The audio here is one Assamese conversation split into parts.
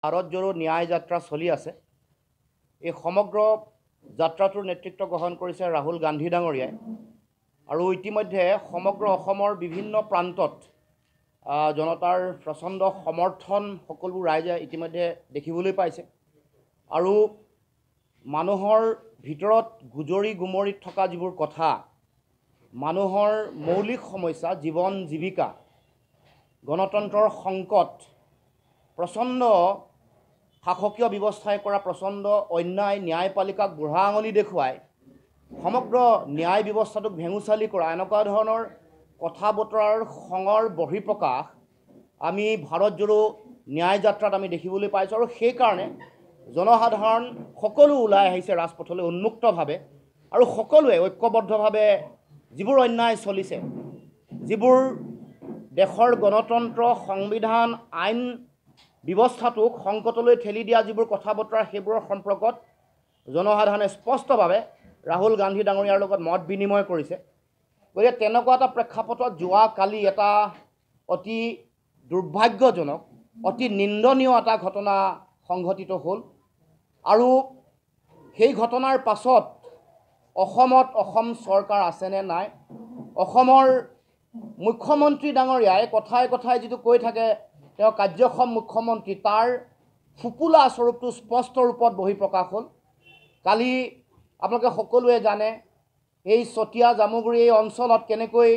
ভাৰত জোড়ো ন্যায় যাত্ৰা চলি আছে। এই সমগ্ৰ যাত্ৰাটোৰ নেতৃত্ব গ্ৰহণ কৰিছে ৰাহুল গান্ধী ডাঙৰীয়াই আৰু ইতিমধ্যে সমগ্ৰ অসমৰ বিভিন্ন প্ৰান্তত জনতাৰ প্ৰচণ্ড সমৰ্থন সকলো ৰাইজে ইতিমধ্যে দেখিবলৈ পাইছে আৰু মানুহৰ ভিতৰত গুজৰি গুমৰিত থকা যিবোৰ কথা, মানুহৰ মৌলিক সমস্যা, জীৱন জীৱিকা, গণতন্ত্ৰৰ সংকট, প্ৰচণ্ড শাসকীয় ব্যৱস্থাই কৰা প্ৰচণ্ড অন্যায়, ন্যায়পালিকাক বুঢ়া আঙুলি দেখুৱাই সমগ্ৰ ন্যায় ব্যৱস্থাটোক ভেঙুচালি কৰা এনেকুৱা ধৰণৰ কথা বতৰাৰ খঙৰ বহিঃপ্ৰকাশ আমি ভাৰত জোড়ো ন্যায় যাত্ৰাত আমি দেখিবলৈ পাইছোঁ আৰু সেইকাৰণে জনসাধাৰণ সকলো ওলাই আহিছে ৰাজপথলৈ উন্মুক্তভাৱে আৰু সকলোৱে ঐক্যবদ্ধভাৱে যিবোৰ অন্যায় চলিছে, যিবোৰ দেশৰ গণতন্ত্ৰ, সংবিধান, আইন ব্যৱস্থাটোক সংকটলৈ ঠেলি দিয়া যিবোৰ কথা বতৰা, সেইবোৰৰ সম্পৰ্কত জনসাধাৰণে স্পষ্টভাৱে ৰাহুল গান্ধী ডাঙৰীয়াৰ লগত মত বিনিময় কৰিছে। গতিকে তেনেকুৱা এটা প্ৰেক্ষাপটত যোৱাকালি এটা অতি দুৰ্ভাগ্যজনক, অতি নিন্দনীয় এটা ঘটনা সংঘটিত হ'ল আৰু সেই ঘটনাৰ পাছত অসমত অসম চৰকাৰ আছেনে নাই, অসমৰ মুখ্যমন্ত্ৰী ডাঙৰীয়াই কথাই কথাই যিটো কৈ থাকে তেওঁ কাৰ্যক্ষম মুখ্যমন্ত্ৰী, তাৰ ফুপুলা স্বৰূপটো স্পষ্ট ৰূপত বহিঃপ্ৰকাশ হ'ল। কালি আপোনালোকে সকলোৱে জানে এই চতিয়া জামুগুৰি এই অঞ্চলত কেনেকৈ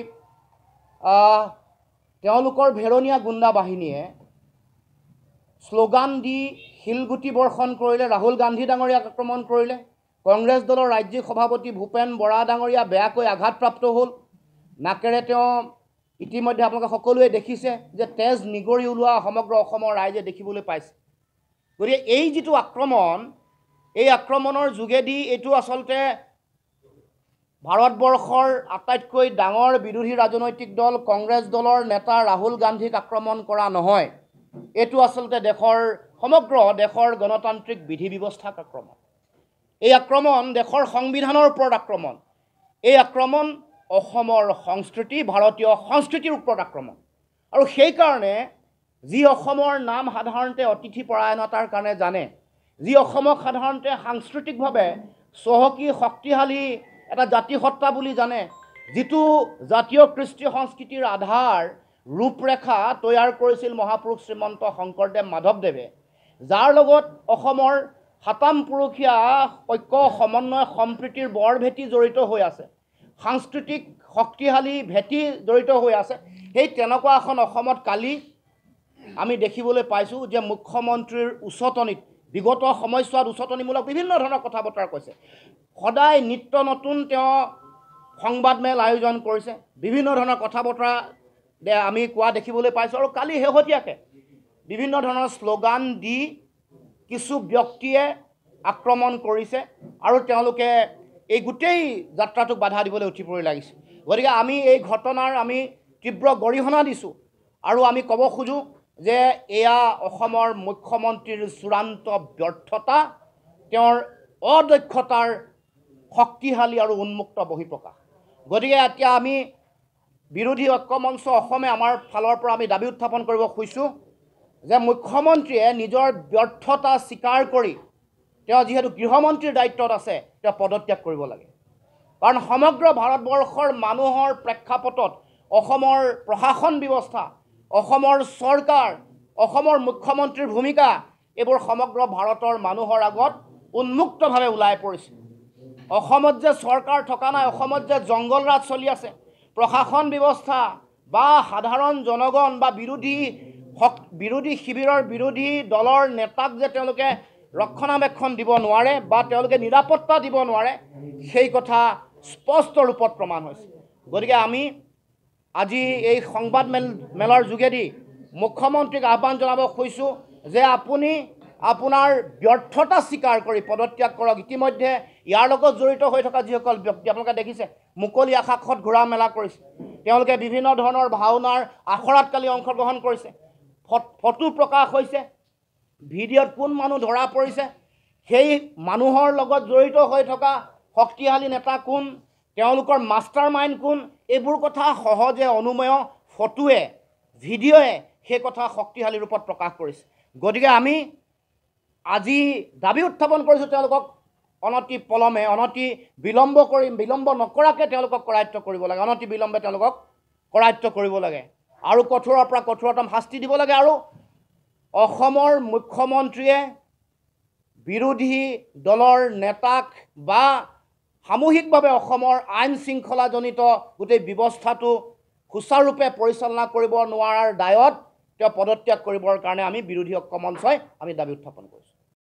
তেওঁলোকৰ ভেৰণীয়া গুণ্ডা বাহিনীয়ে শ্লোগান দি শিলগুটি বৰ্ষণ কৰিলে, ৰাহুল গান্ধী ডাঙৰীয়াক আক্ৰমণ কৰিলে। কংগ্ৰেছ দলৰ ৰাজ্যিক সভাপতি ভূপেন বৰা ডাঙৰীয়া বেয়াকৈ আঘাতপ্ৰাপ্ত হ'ল। নাকেৰে তেওঁ ইতিমধ্যে আপোনালোকে সকলোৱে দেখিছে যে তেজ নিগৰি ওলোৱা সমগ্ৰ অসমৰ ৰাইজে দেখিবলৈ পাইছে। গতিকে এই যিটো আক্ৰমণ, এই আক্ৰমণৰ যোগেদি এইটো আচলতে ভাৰতবৰ্ষৰ আটাইতকৈ ডাঙৰ বিৰোধী ৰাজনৈতিক দল কংগ্ৰেছ দলৰ নেতা ৰাহুল গান্ধীক আক্ৰমণ কৰা নহয়, এইটো আচলতে সমগ্ৰ দেশৰ গণতান্ত্ৰিক বিধি ব্যৱস্থাক আক্ৰমণ। এই আক্ৰমণ দেশৰ সংবিধানৰ ওপৰত আক্ৰমণ। এই আক্ৰমণ অসমৰ সংস্কৃতি, ভাৰতীয় সংস্কৃতিৰ ওপৰত আক্ৰমণ। আৰু সেইকাৰণে যি অসমৰ নাম সাধাৰণতে অতিথি পৰায়ণতাৰ কাৰণে জানে, যি অসমক সাধাৰণতে সাংস্কৃতিকভাৱে চহকী শক্তিশালী এটা জাতিসত্তা বুলি জানে, যিটো জাতীয় কৃষ্টি সংস্কৃতিৰ আধাৰ ৰূপৰেখা তৈয়াৰ কৰিছিল মহাপুৰুষ শ্ৰীমন্ত শংকৰদেৱ মাধৱদেৱে, যাৰ লগত অসমৰ সাতাম পুৰুষীয়া ঐক্য সমন্বয় সম্প্ৰীতিৰ বৰ ভেটি জড়িত হৈ আছে, সাংস্কৃতিক শক্তিশালী ভেটি জড়িত হৈ আছে, সেই তেনেকুৱা এখন অসমত কালি আমি দেখিবলৈ পাইছোঁ যে মুখ্যমন্ত্ৰীৰ উচতনিত বিগত সময়ছোৱাত উচতনিমূলক বিভিন্ন ধৰণৰ কথা বতৰা কৈছে। সদায় নিত্য নতুন তেওঁ সংবাদমেল আয়োজন কৰিছে, বিভিন্ন ধৰণৰ কথা বতৰা আমি কোৱা দেখিবলৈ পাইছোঁ। আৰু কালি শেহতীয়াকৈ বিভিন্ন ধৰণৰ শ্লোগান দি কিছু ব্যক্তিয়ে আক্ৰমণ কৰিছে আৰু তেওঁলোকে এই গোটেই যাত্ৰাটোক বাধা দিবলৈ উঠি পৰি লাগিছে। গতিকে আমি এই ঘটনাৰ আমি তীব্ৰ গৰিহণা দিছোঁ আৰু আমি ক'ব খোজোঁ যে এয়া অসমৰ মুখ্যমন্ত্ৰীৰ চূড়ান্ত ব্যৰ্থতা, তেওঁৰ অদক্ষতাৰ শক্তিশালী আৰু উন্মুক্ত বহিঃপ্ৰকাশ। গতিকে এতিয়া আমি বিৰোধী ঐক্য মঞ্চ অসমে আমাৰ ফালৰ পৰা আমি দাবী উত্থাপন কৰিব খুজিছোঁ যে মুখ্যমন্ত্ৰীয়ে নিজৰ ব্যৰ্থতা স্বীকাৰ কৰি তেওঁ যিহেতু গৃহমন্ত্ৰীৰ দায়িত্বত আছে, তেওঁ পদত্যাগ কৰিব লাগে। কাৰণ সমগ্ৰ ভাৰতবৰ্ষৰ মানুহৰ প্ৰেক্ষাপটত অসমৰ প্ৰশাসন ব্যৱস্থা, অসমৰ চৰকাৰ, অসমৰ মুখ্যমন্ত্ৰীৰ ভূমিকা এইবোৰ সমগ্ৰ ভাৰতৰ মানুহৰ আগত উন্মুক্তভাৱে ওলাই পৰিছে। অসমত যে চৰকাৰ থকা নাই, অসমত যে জংগল ৰাজ চলি আছে, প্ৰশাসন ব্যৱস্থা বা সাধাৰণ জনগণ বা বিৰোধী শিবিৰৰ বিৰোধী দলৰ নেতাক যে তেওঁলোকে ৰক্ষণাবেক্ষণ দিব নোৱাৰে বা তেওঁলোকে নিৰাপত্তা দিব নোৱাৰে, সেই কথা স্পষ্ট ৰূপত প্ৰমাণ হৈছে। গতিকে আমি আজি এই সংবাদমেলৰ যোগেদি মুখ্যমন্ত্ৰীক আহ্বান জনাব খুজিছোঁ যে আপুনি আপোনাৰ ব্যৰ্থতা স্বীকাৰ কৰি পদত্যাগ কৰক। ইতিমধ্যে ইয়াৰ লগত জড়িত হৈ থকা যিসকল ব্যক্তি আপোনালোকে দেখিছে, মুকলি আকাশত ঘূৰা মেলা কৰিছে, তেওঁলোকে বিভিন্ন ধৰণৰ ভাওনাৰ আখৰাত কালি অংশগ্ৰহণ কৰিছে, ফটো প্ৰকাশ হৈছে, ভিডিঅ'ত কোন মানুহ ধৰা পৰিছে, সেই মানুহৰ লগত জড়িত হৈ থকা শক্তিশালী নেতা কোন, তেওঁলোকৰ মাষ্টাৰ মাইণ্ড কোন, এইবোৰ কথা সহজে অনুমেয় ফটোৱে ভিডিঅ'য়ে সেই কথা শক্তিশালী ৰূপত প্ৰকাশ কৰিছে। গতিকে আমি আজি দাবী উত্থাপন কৰিছোঁ তেওঁলোকক অনতি পলমে অনতি বিলম্ব নকৰাকৈ তেওঁলোকক কৰায়ত্ব কৰিব লাগে, অনতি বিলম্বে তেওঁলোকক কৰায়ত্ব কৰিব লাগে আৰু কঠোৰৰ পৰা কঠোৰতম শাস্তি দিব লাগে। আৰু অসমৰ মুখ্যমন্ত্ৰীয়ে বিৰোধী দলৰ নেতাক বা সামূহিকভাৱে অসমৰ আইন শৃংখলাজনিত গোটেই ব্যৱস্থাটো সুচাৰুৰূপে পৰিচালনা কৰিব নোৱাৰাৰ দায়ত তেওঁ পদত্যাগ কৰিবৰ কাৰণে আমি বিৰোধী ঐক্য মঞ্চই আমি দাবী উত্থাপন কৰিছোঁ।